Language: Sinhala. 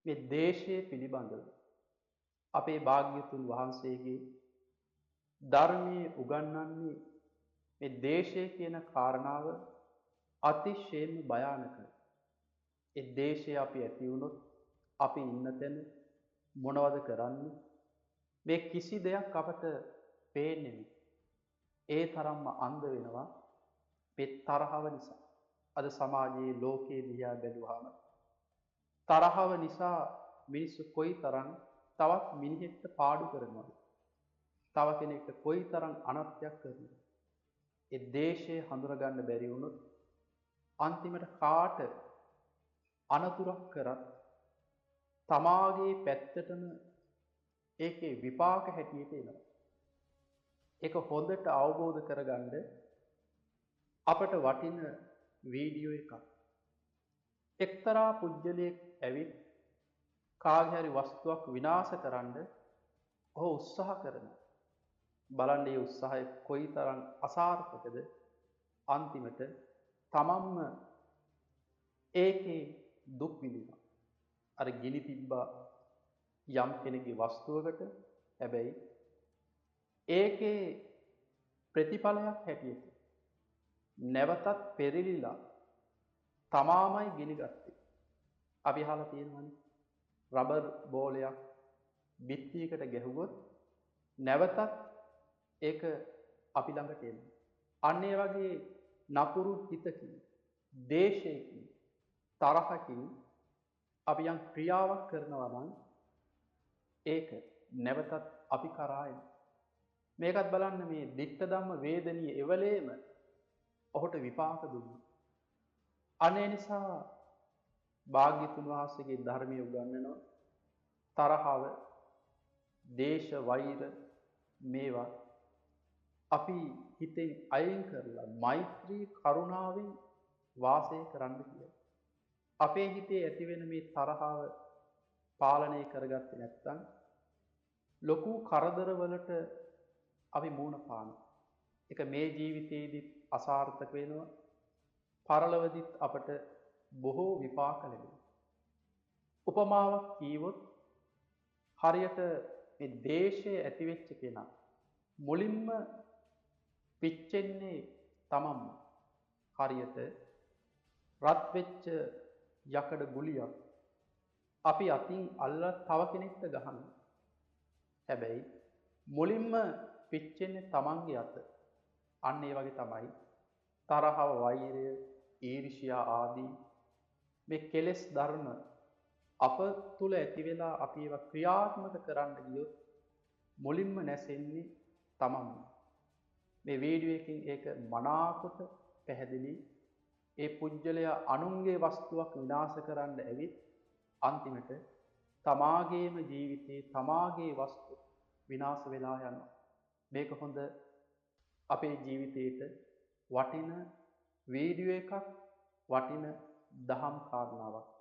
මේ දේශය පිළිබඳව අපේ භාග්‍යතුන් වහන්සේගේ ධර්මයේ උගන්වන්නේ මේ දේශය කියන කාරණාව අතිශයින්ම භයානකයි. ඒ දේශය අපි ඇති වුණොත් අපි ඉන්න තැන මොනවද කරන්නේ? මේ කිසි දෙයක් අපට පේන්නේ නැහැ. ඒ තරම්ම අන්ධ වෙනවා මේ තරහව නිසා. අද සමාජයේ ලෝකයේ දිහා බැලුවාම තරහව නිසා මිනිස්සු කොයිතරම් තවත් මිනිහෙක්ට පාඩු කරනවද? තව කෙනෙක්ට කොයිතරම් අනර්ථයක් කරනවද? ඒ දේශය හඳුනගන්න බැරි වුණොත් අන්තිමට කාට අනතුරක් කරත් තමාගේ පැත්තටම ඒකේ විපාක හැටියට එනවා. ඒක හොඳට අවබෝධ කරගන්න අපට වටින වීඩියෝ එකක්. එක්තරා පුජ්‍යලයක් ඇවිත් කාගේ හරි වස්තුවක් විනාශ කරන්න ඔහු උත්සාහ කරනවා. බලන්න මේ උත්සාහය කොයිතරම් අසාර්ථකද? අන්තිමට තමන්ම ඒකේ දුක් විඳිනවා. අර ගිනි තිබ්බා යම් කෙනෙකුගේ වස්තුවකට, හැබැයි ඒකේ ප්‍රතිඵලයක් හැටියට නැවතත් පෙරලිලා තමාමයි ගිනි ගත්තේ. අපි අහලා තියෙනවනේ රබර් බෝලයක් බිත්තියකට ගැහුවොත් නැවතත් ඒක අපි ළඟට එනවා. අන්න ඒ වගේ නපුරු හිතකින්, දේශයකින්, තරහකින් අපි යම් ක්‍රියාවක් කරනවා නම් ඒක නැවතත් අපි කරා එනවා. මේකත් බලන්න මේ ditta ධම්ම වේදනීය එවලේම ඔහුට විපාක දුන්නා. අනේ නිසා භාග්‍යතුන් වහන්සේගේ ධර්මයේ උගන්වනවා තරහව, දේශ වෛර මේවා අපි හිතෙන් අයින් කරලා මෛත්‍රී කරුණාවෙන් වාසය කරන්න කියලා. අපේ හිතේ ඇතිවෙන මේ තරහව පාලනය කරගත්තේ නැත්නම් ලොකු කරදරවලට අපි මුහුණ පානවා. ඒක මේ ජීවිතේදීත් අසාර්ථක වෙනවා. පරලොවදීත් අපට බොහෝ විපාක ලැබෙනවා. උපමාවක් කීවොත් හරියට මේ දේශය ඇති වෙච්ච කෙනා මුලින්ම පිච්චෙන්නේ තමන්ම. හරියට රත් වෙච්ච යකඩ ගුලියක් අපි අතින් අල්ලලා තව කෙනෙක්ට ගහනවා. හැබැයි මුලින්ම පිච්චෙන්නේ තමන්ගේ අත. අන්න ඒ වගේ තමයි තරහව, වෛරය, ඊර්ෂ්‍යා ආදී මේ කෙලෙස් ධර්ම අප තුල ඇති වෙලා අපි ඒවා ක්‍රියාත්මක කරන්න ගියොත් මුලින්ම නැසෙන්නේ තමන්ම. මේ වීඩියෝ එකෙන් ඒක මනාකොට පැහැදිලි. ඒ පුජ්‍යලයා අනුන්ගේ වස්තුවක් විනාශ කරන්න ඇවිත් අන්තිමට තමාගේම ජීවිතේ තමාගේ වස්තු විනාශ වෙලා යනවා. මේක හොඳ අපේ ජීවිතේට වටින වීඩියෝ එකක්, වටින දහම් කාරණාවක්.